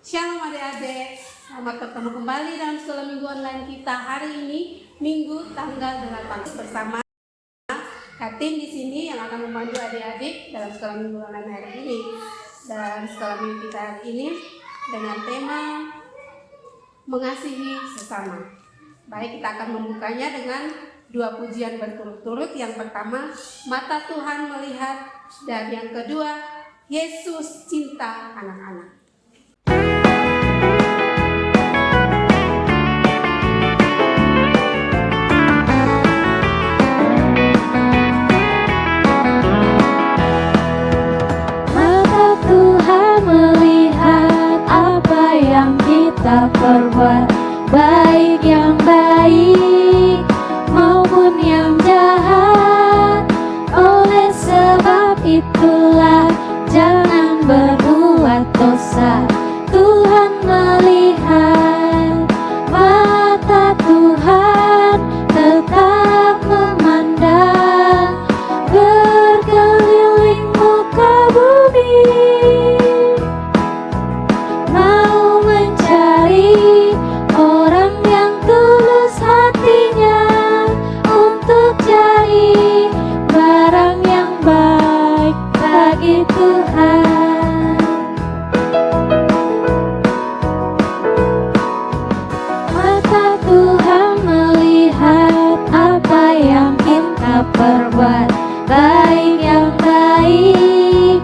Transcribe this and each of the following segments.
Shalom adik-adik, selamat ketemu kembali dalam sekolah minggu online kita hari ini, Minggu tanggal 8 bersama Kak Tim di sini yang akan membantu adik-adik dalam sekolah minggu online hari ini. Dan sekolah minggu kita hari ini dengan tema mengasihi sesama. Baik, kita akan membukanya dengan dua pujian berturut-turut. Yang pertama, mata Tuhan melihat, dan yang kedua, Yesus cinta anak-anak. Kita perbuat baik yang baik maupun yang jahat. Oleh sebab itulah jangan berbuat dosa. Tuhan melihat, mata Tuhan tetap memandang berkeliling muka bumi. Orang yang tulus hatinya untuk cari barang yang baik bagi Tuhan. Mata Tuhan melihat apa yang kita perbuat, baik yang baik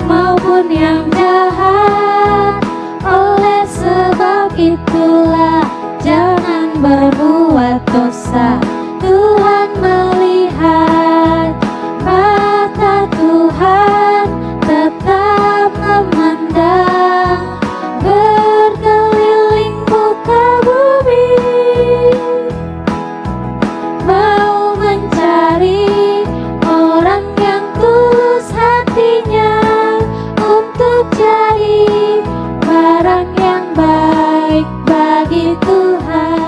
maupun yang jahat. Oleh sebab itulah jangan berbuat dosa. Tuhan melihat, mata Tuhan tetap memandang berkeliling muka bumi, mau mencari orang yang tulus hatinya untuk cari barang yang baik bagi Tuhan.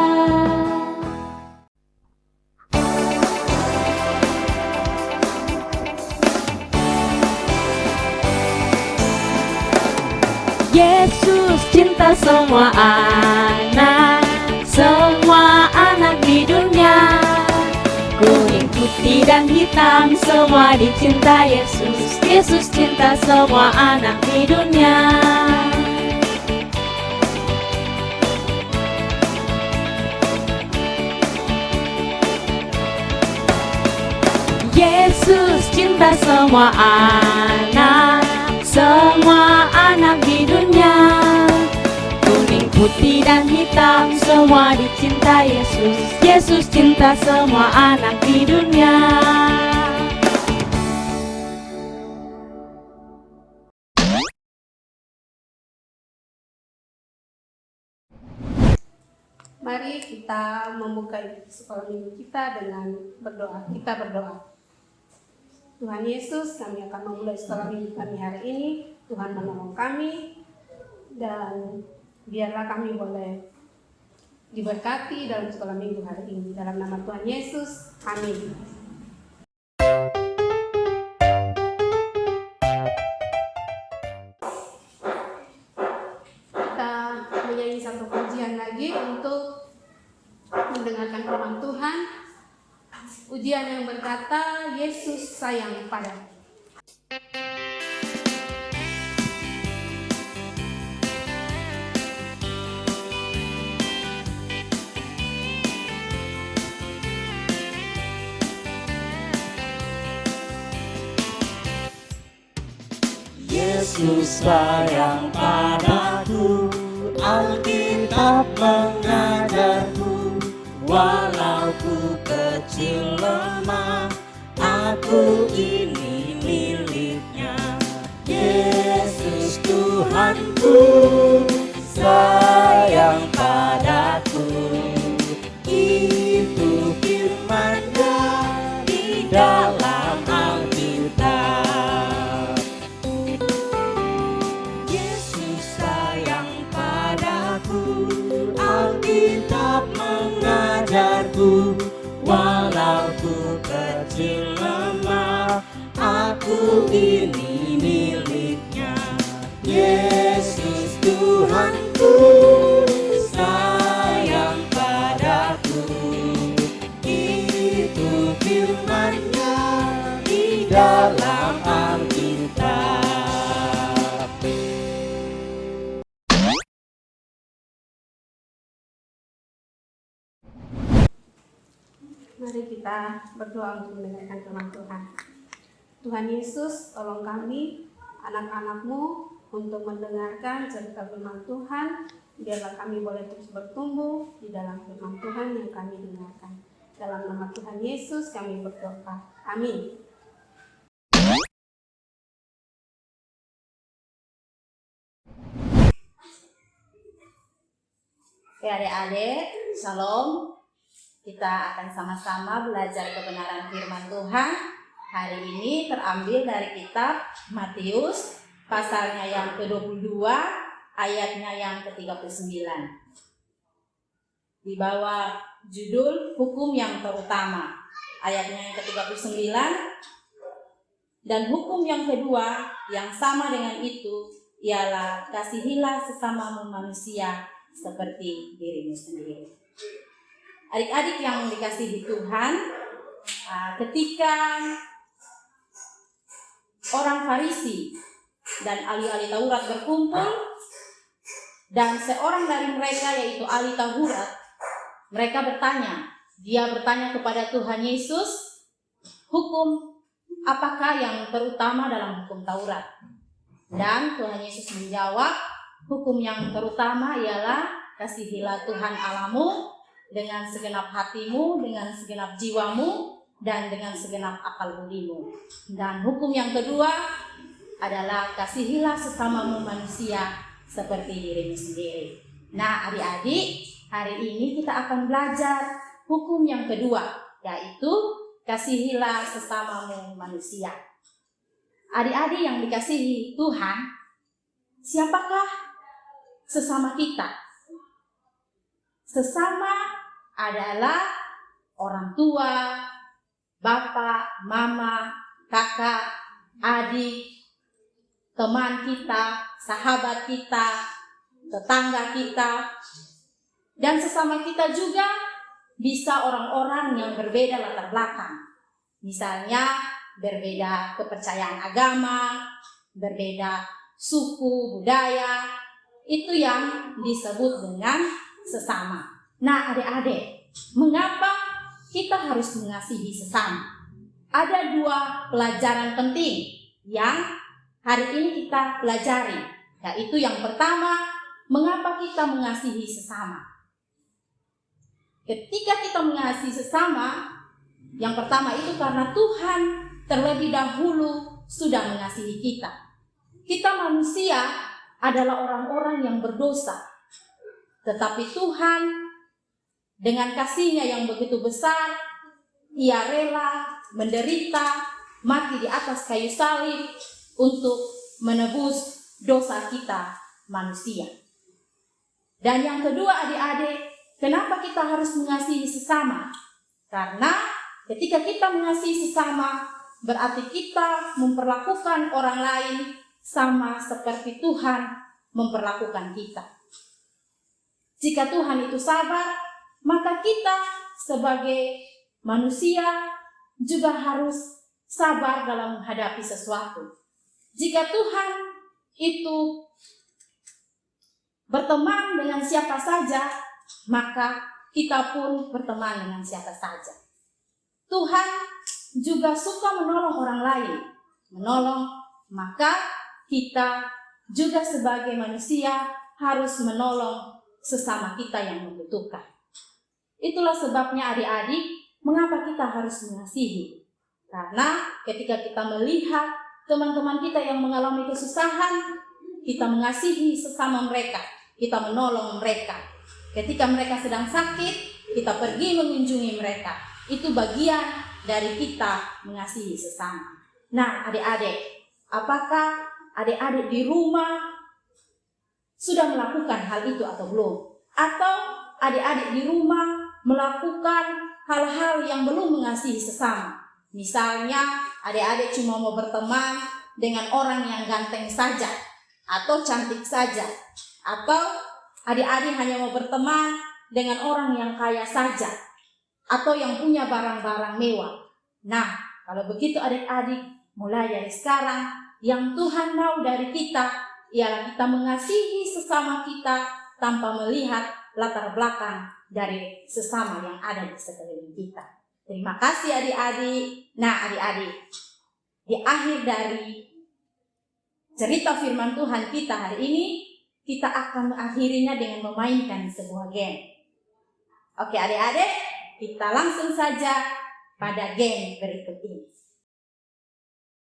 Yesus cinta semua anak di dunia. Kuning, putih, dan hitam semua dicinta Yesus. Yesus cinta semua anak di dunia. Yesus cinta semua anak di dunia. Kuning, putih, dan hitam semua dicinta Yesus. Yesus cinta semua anak di dunia. Mari kita membuka sekolah minggu kita dengan berdoa. Kita berdoa. Tuhan Yesus, kami akan memulai sekolah minggu kami hari ini. Tuhan menolong kami dan biarlah kami boleh diberkati dalam sekolah minggu hari ini. Dalam nama Tuhan Yesus, amin. Kita menyanyi satu pujian lagi untuk mendengarkan firman Tuhan. Ujian yang berkata, Yesus sayang padamu. Yesus sayang padaku, Alkitab mengajarku. Walau ku kecil lemah, aku ini miliknya. Yesus Tuhanku sayang padaku. Itu firman-Nya di dalam Alkitab. Yesus sayang padaku, Alkitab mengajarku. Walau ku kecil lemah, aku ini miliknya. Yesus Tuhan. Tuhanku sayang padaku. Itu firman-Nya di dalam Alkitab. Mari kita berdoa untuk mendengarkan firman Tuhan. Tuhan Yesus, tolong kami, anak-anak-Mu, untuk mendengarkan cerita firman Tuhan. Biarlah kami boleh terus bertumbuh di dalam firman Tuhan yang kami dengarkan. Dalam nama Tuhan Yesus kami berdoa. Amin. Oke adik-adik, shalom. Kita akan sama-sama belajar kebenaran firman Tuhan. Hari ini terambil dari kitab Matius, pasalnya yang ke-22, ayatnya yang ke-39. Di bawah judul hukum yang terutama, ayatnya yang ke-39. Dan hukum yang kedua yang sama dengan itu ialah kasihilah sesamamu manusia seperti dirimu sendiri. Adik-adik yang dikasihi Tuhan, ketika orang Farisi dan ahli-ahli Taurat berkumpul, dan seorang dari mereka yaitu ahli Taurat, mereka dia bertanya kepada Tuhan Yesus, hukum apakah yang terutama dalam hukum Taurat? Dan Tuhan Yesus menjawab, hukum yang terutama ialah kasihilah Tuhan Allahmu dengan segenap hatimu, dengan segenap jiwamu, dan dengan segenap akal budimu. Dan hukum yang kedua adalah kasihilah sesamamu manusia seperti dirimu sendiri. Nah adik-adik, hari ini kita akan belajar hukum yang kedua, yaitu kasihilah sesamamu manusia. Adik-adik yang dikasihi Tuhan, siapakah sesama kita? Sesama adalah orang tua, bapak, mama, kakak, adik, teman kita, sahabat kita, tetangga kita, dan sesama kita juga bisa orang-orang yang berbeda latar belakang. Misalnya berbeda kepercayaan agama, berbeda suku, budaya, itu yang disebut dengan sesama. Nah adik-adik, mengapa kita harus mengasihi sesama? Ada dua pelajaran penting yang hari ini kita pelajari, yaitu yang pertama, mengapa kita mengasihi sesama? Ketika kita mengasihi sesama, yang pertama itu karena Tuhan terlebih dahulu sudah mengasihi kita. Kita manusia adalah orang-orang yang berdosa, tetapi Tuhan dengan kasih-Nya yang begitu besar, Ia rela menderita, mati di atas kayu salib untuk menebus dosa kita manusia. Dan yang kedua adik-adik, kenapa kita harus mengasihi sesama? Karena ketika kita mengasihi sesama, berarti kita memperlakukan orang lain sama seperti Tuhan memperlakukan kita. Jika Tuhan itu sabar, maka kita sebagai manusia juga harus sabar dalam menghadapi sesuatu. Jika Tuhan itu berteman dengan siapa saja, maka kita pun berteman dengan siapa saja. Tuhan juga suka menolong orang lain. Maka kita juga sebagai manusia harus menolong sesama kita yang membutuhkan. Itulah sebabnya adik-adik, mengapa kita harus mengasihi? Karena ketika kita melihat teman-teman kita yang mengalami kesusahan, kita mengasihi sesama mereka, kita menolong mereka. Ketika mereka sedang sakit, kita pergi mengunjungi mereka. Itu bagian dari kita mengasihi sesama. Nah adik-adik, apakah adik-adik di rumah sudah melakukan hal itu atau belum? Atau adik-adik di rumah melakukan hal-hal yang belum mengasihi sesama? Misalnya adik-adik cuma mau berteman dengan orang yang ganteng saja atau cantik saja, Atau adik-adik hanya mau berteman dengan orang yang kaya saja, atau yang punya barang-barang mewah? Nah, kalau begitu adik-adik, mulai dari sekarang, yang Tuhan mau dari kita ialah kita mengasihi sesama kita tanpa melihat latar belakang dari sesama yang ada di sekeliling kita. Terima kasih adik-adik. Nah adik-adik, di akhir dari cerita firman Tuhan kita hari ini, kita akan mengakhirinya dengan memainkan sebuah game. Oke adik-adik, kita langsung saja pada game berikut ini.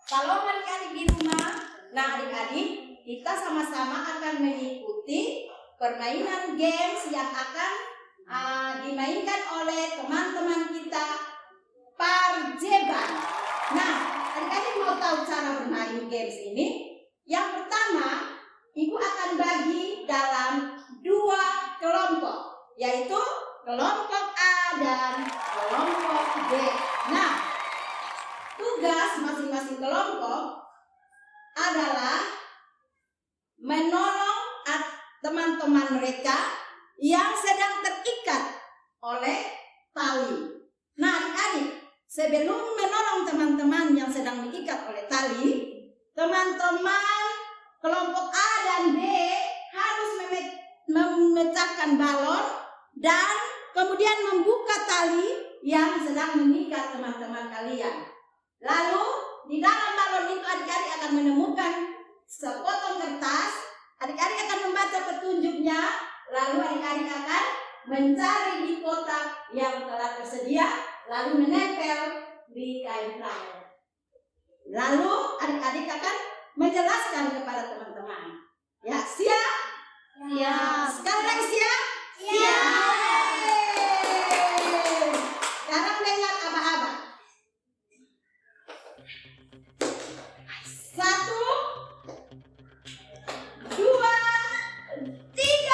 Kalau adik-adik di rumah, nah adik-adik, kita sama-sama akan mengikuti permainan games yang akan dimainkan oleh teman-teman kita Parjeban. Nah, adik-adik mau tahu cara bermain games ini? Yang pertama, Ibu akan bagi dalam 2 kelompok, yaitu kelompok A dan kelompok B. Nah, tugas masing-masing kelompok adalah menolong teman-teman mereka yang sedang terikat oleh tali. Nah adik-adik, sebelum menolong teman-teman yang sedang diikat oleh tali, teman-teman kelompok A dan B harus memecahkan balon dan kemudian membuka tali yang sedang mengikat teman-teman kalian. Lalu di dalam balon itu adik-adik akan menemukan sepotong kertas. Adik-adik akan membaca petunjuknya, lalu adik-adik akan mencari di kotak yang telah tersedia, lalu menempel di kain flyer. Lalu adik-adik akan menjelaskan kepada teman-teman. Ya, siap? Siap. Sekali lagi siap? Siap. Sekarang dengar aba-aba. 1, 2, 3.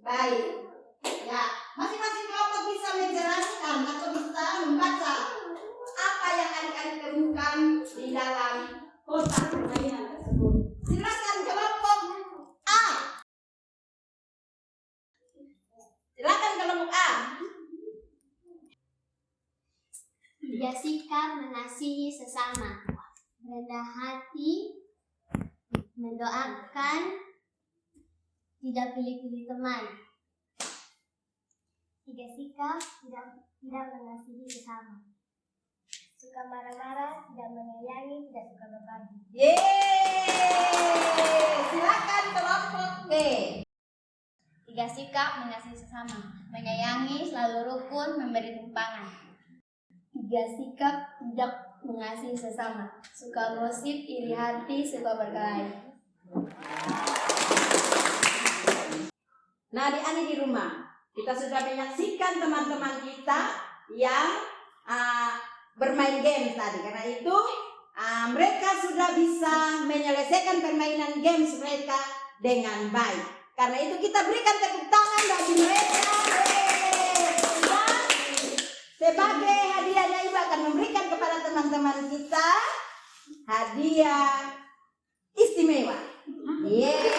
Baik, ya masing-masing kelompok bisa menjelaskan atau bisa membaca apa yang adik-adik temukan di dalam kotak permainan tersebut. Silakan kelompok A. Silakan kelompok A. Tiga sikap mengasihi sesama, rendah hati, mendoakan, tidak pilih-pilih teman. Tiga sikap tidak mengasihi sesama, suka marah-marah, tidak menyayangi, tidak suka berbagi. Yeay, silakan kelompok B. Tiga sikap mengasihi sesama, menyayangi, selalu rukun, memberi tumpangan. Tiga sikap tidak mengasihi sesama, suka gosip, iri hati, suka berkelahi. Nah adik-adik di rumah, kita sudah menyaksikan teman-teman kita yang bermain game tadi. Karena itu mereka sudah bisa menyelesaikan permainan games mereka dengan baik. Karena itu kita berikan tepuk tangan bagi mereka. Dan sebagai hadiahnya Ibu akan memberikan kepada teman-teman kita hadiah istimewa. Yeay.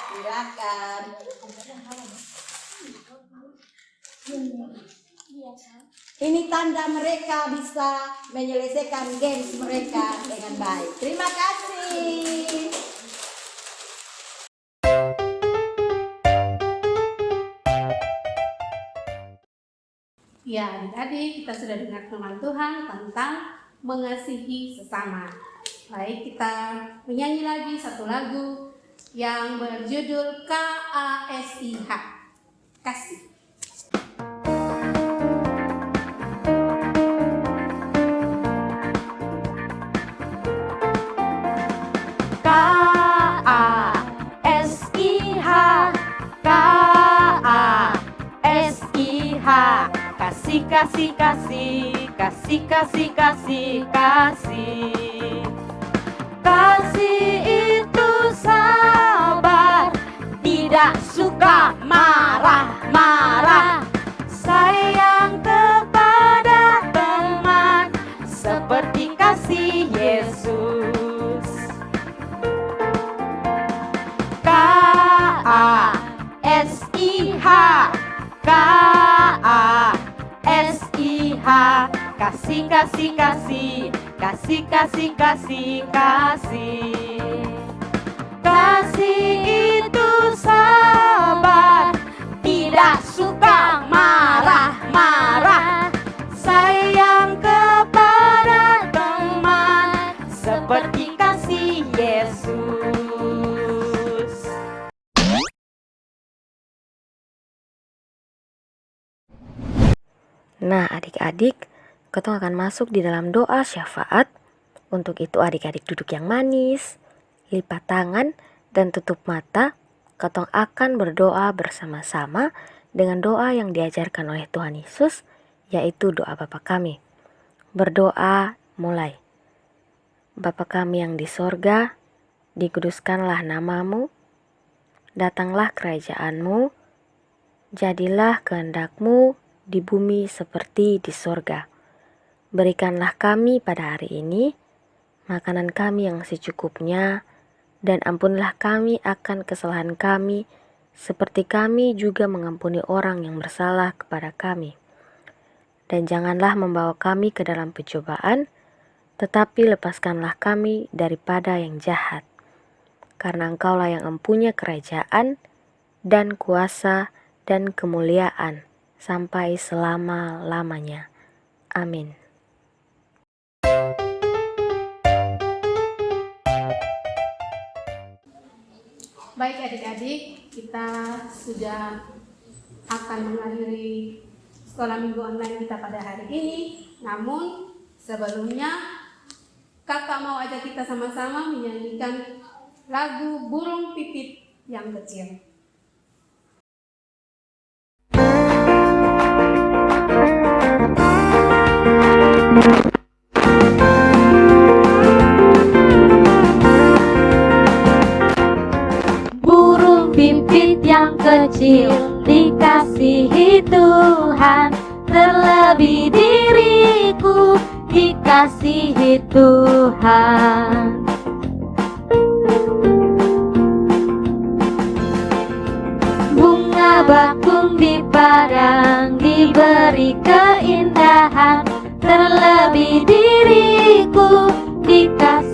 Silakan. Ini tanda mereka bisa menyelesaikan games mereka dengan baik. Terima kasih. Ya adik-adik, kita sudah dengar firman Tuhan tentang mengasihi sesama. Baik, kita menyanyi lagi satu lagu yang berjudul KASIH, kasih. kasih, kasih, kasih, kasih, kasih, kasih, kasih. Kasih itu sabar, tidak suka marah-marah, sayang kepada teman seperti kasih Yesus. K-A-S-I-H, K-A-S-I-H, kasih, kasih, kasih, kasih, kasih, kasih, kasih. Kasih itu sabar, tidak suka marah-marah, sayang kepada teman seperti kasih Yesus. Nah, adik-adik, ketong akan masuk di dalam doa syafaat. Untuk itu adik-adik duduk yang manis, lipat tangan, dan tutup mata. Ketong akan berdoa bersama-sama dengan doa yang diajarkan oleh Tuhan Yesus, yaitu doa Bapa kami. Berdoa mulai. Bapa kami yang di sorga, dikuduskanlah namamu, datanglah kerajaanmu, jadilah kehendakmu di bumi seperti di sorga. Berikanlah kami pada hari ini makanan kami yang secukupnya, dan ampunilah kami akan kesalahan kami, seperti kami juga mengampuni orang yang bersalah kepada kami. Dan janganlah membawa kami ke dalam pencobaan, tetapi lepaskanlah kami daripada yang jahat. Karena Engkaulah yang mempunyai kerajaan, dan kuasa, dan kemuliaan, sampai selama-lamanya. Amin. Baik adik-adik, kita sudah akan mengakhiri sekolah minggu online kita pada hari ini. Namun sebelumnya kakak mau ajak kita sama-sama menyanyikan lagu Burung Pipit yang Kecil. Burung pipit yang kecil dikasihi Tuhan, terlebih diriku dikasihi Tuhan. Bunga bakung di padang diberi keindahan, terlebih diriku dikasihi